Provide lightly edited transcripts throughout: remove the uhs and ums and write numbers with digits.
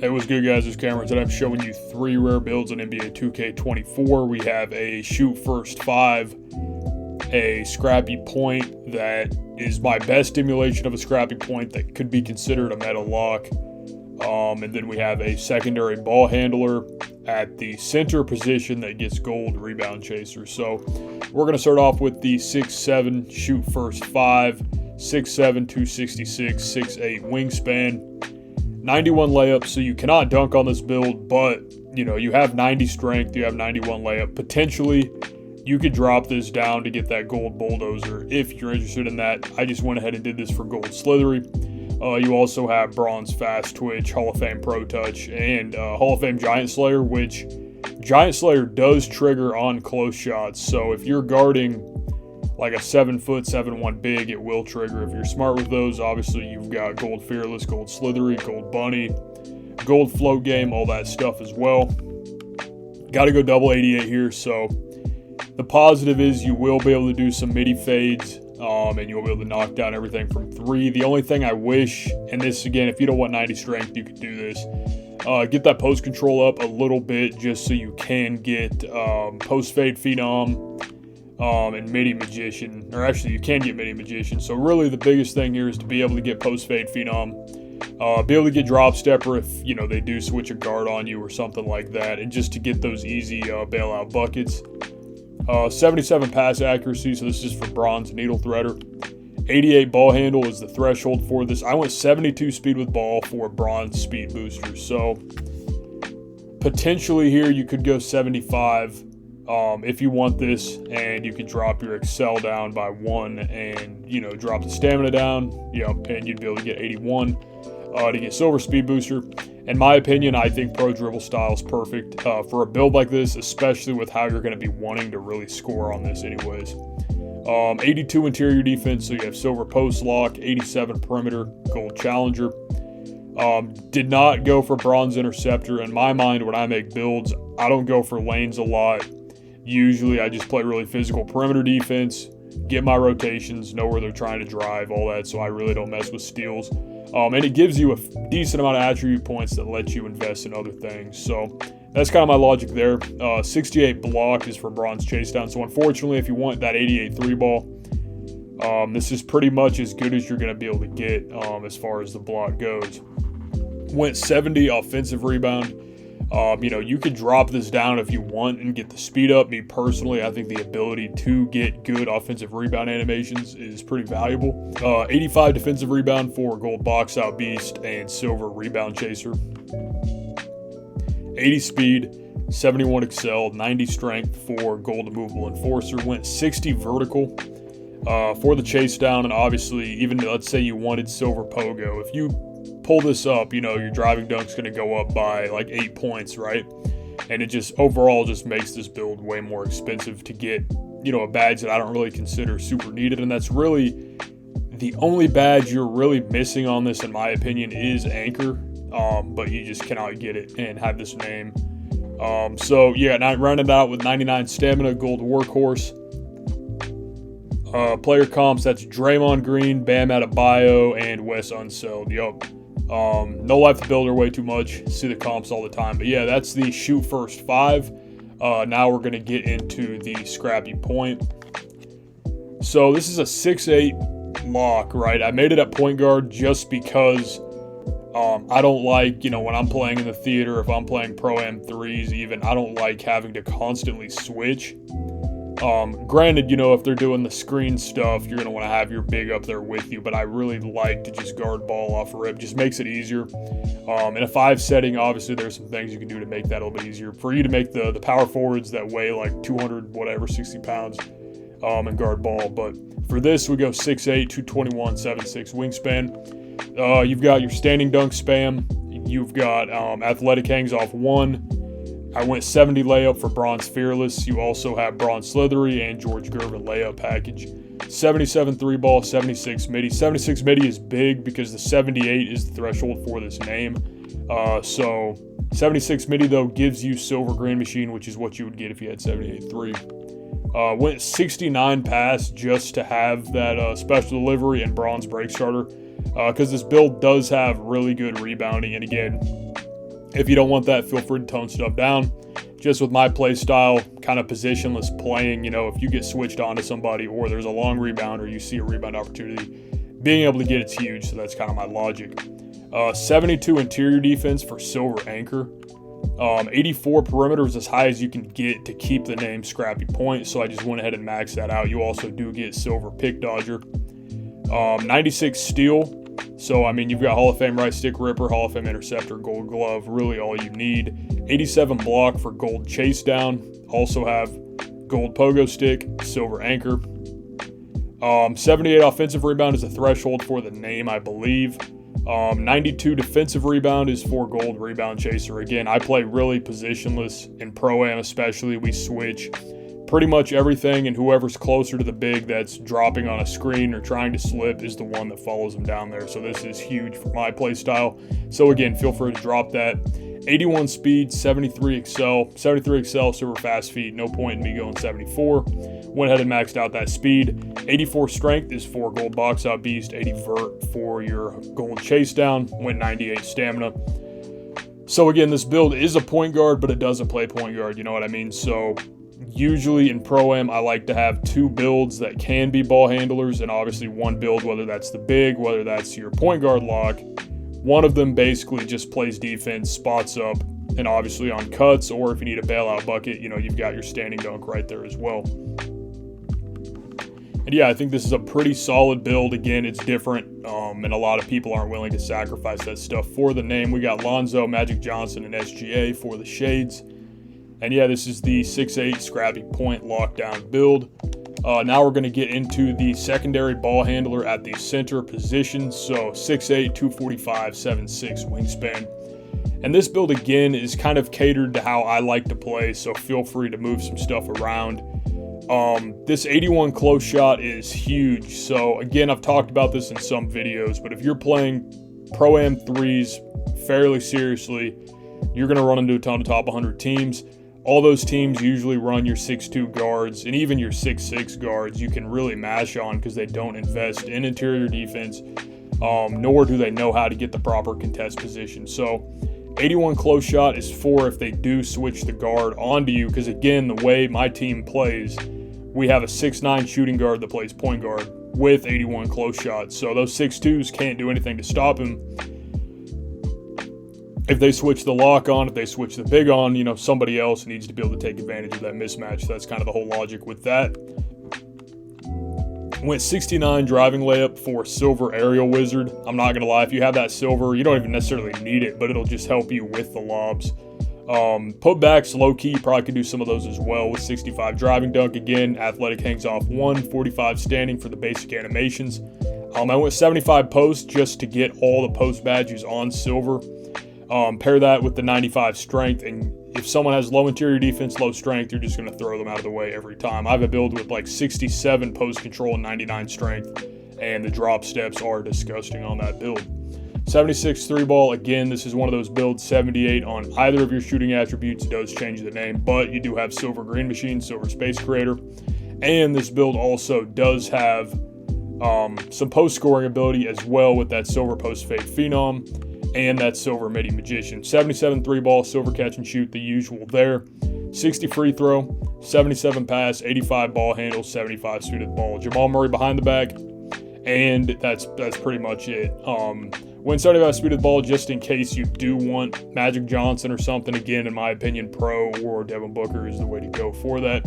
Hey, what's good, guys? It's Cameron. Today I'm showing you 3 rare builds in NBA 2K24. We have a shoot first 5, a scrappy point that is my best emulation of a scrappy point that could be considered a meta lock. And then we have a secondary ball handler at the center position that gets gold rebound chaser. So we're going to start off with the 6'7 shoot first 5, 6'7", 266, 6'8 wingspan. 91 layup, so you cannot dunk on this build, but you have 90 strength, you have 91 layup. Potentially, you could drop this down to get that gold bulldozer if you're interested in that. I just went ahead and did this for gold slithery. You also have bronze fast twitch, Hall of Fame pro touch, and Hall of Fame giant slayer, which giant slayer does trigger on close shots. So if you're guarding like a 7', 7'1" big, it will trigger. If you're smart with those, obviously you've got gold fearless, gold slithery, gold bunny, gold float game, all that stuff as well. Got to go double 88 here. So the positive is you will be able to do some midi fades, and you'll be able to knock down everything from 3. The only thing I wish, and this again, if you don't want 90 strength, you could do this. Get that post control up a little bit just so you can get post fade phenom. And midi magician, or actually you can get midi magician. So really the biggest thing here is to be able to get post fade phenom, be able to get drop stepper if they do switch a guard on you or something like that, and just to get those easy bailout buckets. 77 pass accuracy, so this is for bronze needle threader. 88 ball handle is the threshold for this. I went 72 speed with ball for bronze speed booster, so potentially here you could go 75 if you want this, and you can drop your excel down by 1 and drop the stamina down, and you'd be able to get 81 to get silver speed booster. In my opinion, I think pro dribble style is perfect for a build like this, especially with how you're going to be wanting to really score on this anyways. 82 interior defense, so you have silver post lock, 87 perimeter, gold challenger. Did not go for bronze interceptor. In my mind, when I make builds, I don't go for lanes a lot. Usually I just play really physical perimeter defense, get my rotations, know where they're trying to drive, all that, so I really don't mess with steals. And it gives you a decent amount of attribute points that let you invest in other things. So that's kind of my logic there. 68 block is for bronze chase down. So unfortunately, if you want that 88 3 ball, this is pretty much as good as you're going to be able to get as far as the block goes. Went 70 offensive rebound. You could drop this down if you want and get the speed up. Me personally, I think the ability to get good offensive rebound animations is pretty valuable. 85 defensive rebound for gold box out beast and silver rebound chaser. 80 speed, 71 excel, 90 strength for gold movable enforcer. Went 60 vertical for the chase down, and obviously even let's say you wanted silver pogo. If you pull this up, your driving dunk's going to go up by like 8 points, right? And it just overall just makes this build way more expensive to get, a badge that I don't really consider super needed. And that's really the only badge you're really missing on this, in my opinion, is anchor. But you just cannot get it and have this name. So yeah, now rounded out with 99 stamina, gold workhorse. Player comps, that's Draymond Green, Bam Adebayo, and Wes Unseld. Yup. No life to builder, way too much. See the comps all the time. But yeah, that's the shoot first 5. Now we're going to get into the scrappy point. So this is a 6'8 lock, right? I made it at point guard just because I don't like, when I'm playing in the theater, if I'm playing Pro M3s even, I don't like having to constantly switch. Granted, if they're doing the screen stuff, you're going to want to have your big up there with you, but I really like to just guard ball off rip. Just makes it easier. In a 5 setting, obviously there's some things you can do to make that a little bit easier. For you to make the power forwards that weigh like 60 pounds, and guard ball. But for this, we go 6'8", 221, 7'6 wingspan. You've got your standing dunk spam. You've got athletic hangs off 1. I went 70 layup for bronze fearless. You also have bronze slithery and George Gervin layup package. 77 3 ball, 76 midi. 76 midi is big because the 78 is the threshold for this name. So 76 midi though gives you silver green machine, which is what you would get if you had 78 3. Went 69 pass just to have that special delivery and bronze break starter, because this build does have really good rebounding. And again, If you don't want that, feel free to tone stuff down. Just with my play style, kind of positionless playing, you know, if you get switched onto somebody or there's a long rebound or you see a rebound opportunity, being able to get it's huge. So that's kind of my logic. 72 interior defense for silver anchor. 84 perimeter is as high as you can get to keep the name Scrappy Point, so I just went ahead and maxed that out. You also do get silver pick dodger. 96 steal. So, I mean, you've got Hall of Fame right stick ripper, Hall of Fame interceptor, gold glove, really all you need. 87 block for gold chase down. Also have gold pogo stick, silver anchor. 78 offensive rebound is a threshold for the name, I believe. 92 defensive rebound is for gold rebound chaser. Again, I play really positionless in Pro-Am especially. We switch pretty much everything, and whoever's closer to the big that's dropping on a screen or trying to slip is the one that follows them down there. So this is huge for my play style. So again, feel free to drop that. 81 speed, 73 excel, 73 excel, super fast feet. No point in me going 74. Went ahead and maxed out that speed. 84 strength is for gold box out beast. 80 vert for your gold chase down. Went 98 stamina. So again, this build is a point guard, but it doesn't play point guard. You know what I mean? So usually in Pro-Am, I like to have two builds that can be ball handlers, and obviously one build, whether that's the big, whether that's your point guard lock. One of them basically just plays defense, spots up, and obviously on cuts, or if you need a bailout bucket, you know, you've got your standing dunk right there as well. And yeah, I think this is a pretty solid build. Again, it's different, and a lot of people aren't willing to sacrifice that stuff for the name. We got Lonzo, Magic Johnson, and SGA for the shades. And yeah, this is the 6'8 Scrappy Point lockdown build. Now we're going to get into the secondary ball handler at the center position. So 6'8", 245, 7'6 wingspan. And this build, again, is kind of catered to how I like to play, so feel free to move some stuff around. This 81 close shot is huge. So again, I've talked about this in some videos, but if you're playing Pro-Am 3s fairly seriously, you're going to run into a ton of top 100 teams. All those teams usually run your 6'2 guards, and even your 6'6 guards you can really mash on because they don't invest in interior defense, nor do they know how to get the proper contest position. So 81 close shot is for if they do switch the guard onto you, because again, the way my team plays, we have a 6'9 shooting guard that plays point guard with 81 close shot. So those 6'2s can't do anything to stop him. If they switch the lock on, if they switch the big on, you know, somebody else needs to be able to take advantage of that mismatch. So that's kind of the whole logic with that. Went 69 driving layup for silver aerial wizard. I'm not going to lie, if you have that silver, you don't even necessarily need it, but it'll just help you with the lobs. Putbacks, low key, probably could do some of those as well with 65 driving dunk. Again, athletic hangs off 1, 45 standing for the basic animations. I went 75 post just to get all the post badges on silver. Pair that with the 95 strength, and if someone has low interior defense, low strength, you're just going to throw them out of the way every time. I have a build with like 67 post control and 99 strength, and the drop steps are disgusting on that build. 76 3 ball, again, this is one of those builds. 78 on either of your shooting attributes does change the name, but you do have silver green machine, silver space creator, and this build also does have some post scoring ability as well with that silver post fade phenom and that silver midi magician. 77 3 ball, silver catch and shoot, the usual there. 60 free throw, 77 pass, 85 ball handle, 75 suited ball. Jamal Murray behind the back, and that's pretty much it. When 75 speed of the ball, just in case you do want Magic Johnson or something, again, in my opinion, Pro or Devin Booker is the way to go for that.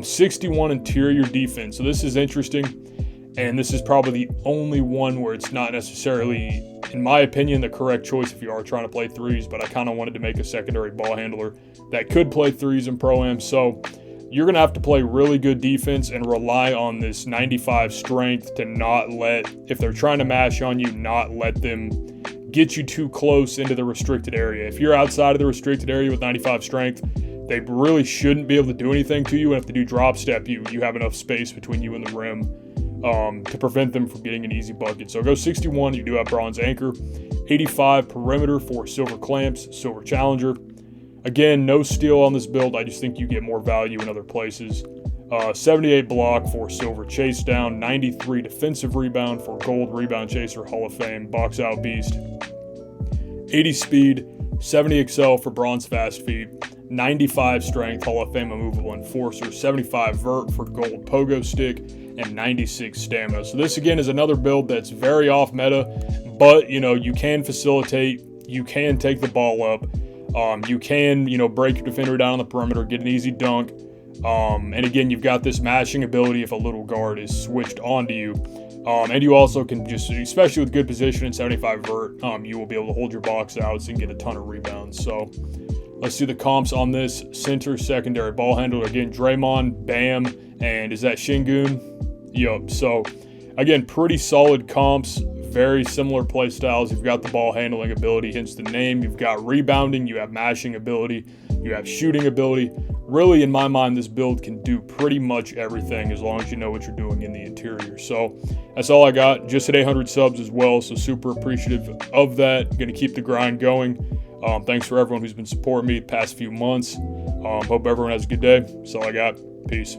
61 interior defense. So this is interesting, and this is probably the only one where it's not necessarily, in my opinion, the correct choice if you are trying to play threes, but I kind of wanted to make a secondary ball handler that could play threes in Pro-Am. So you're going to have to play really good defense and rely on this 95 strength to not let, if they're trying to mash on you, not let them get you too close into the restricted area. If you're outside of the restricted area with 95 strength, they really shouldn't be able to do anything to you. And if they do drop step you, you have enough space between you and the rim to prevent them from getting an easy bucket. So go 61, you do have bronze anchor. 85 perimeter for silver clamps, silver challenger. Again, no steal on this build. I just think you get more value in other places. 78 block for silver chase down. 93 defensive rebound for gold rebound chaser, Hall of Fame, box out beast. 80 speed, 70 excel for bronze fast feet, 95 strength Hall of Fame immovable enforcer, 75 vert for gold pogo stick, and 96 stamina. So this again is another build that's very off meta, but you know, you can facilitate, you can take the ball up, you can, you know, break your defender down on the perimeter, get an easy dunk, and again, you've got this mashing ability if a little guard is switched onto you. And you also can just, especially with good position and 75 vert, you will be able to hold your box outs and get a ton of rebounds. So let's see the comps on this. Center, secondary ball handler. Again, Draymond, Bam, and is that Shingun? Yup. So again, pretty solid comps. Very similar play styles. You've got the ball handling ability, hence the name. You've got rebounding. You have mashing ability. You have shooting ability. Really, in my mind, this build can do pretty much everything as long as you know what you're doing in the interior. So that's all I got. Just at 800 subs as well, so super appreciative of that. Going to keep the grind going. Thanks for everyone who's been supporting me the past few months. Hope everyone has a good day. That's all I got. Peace.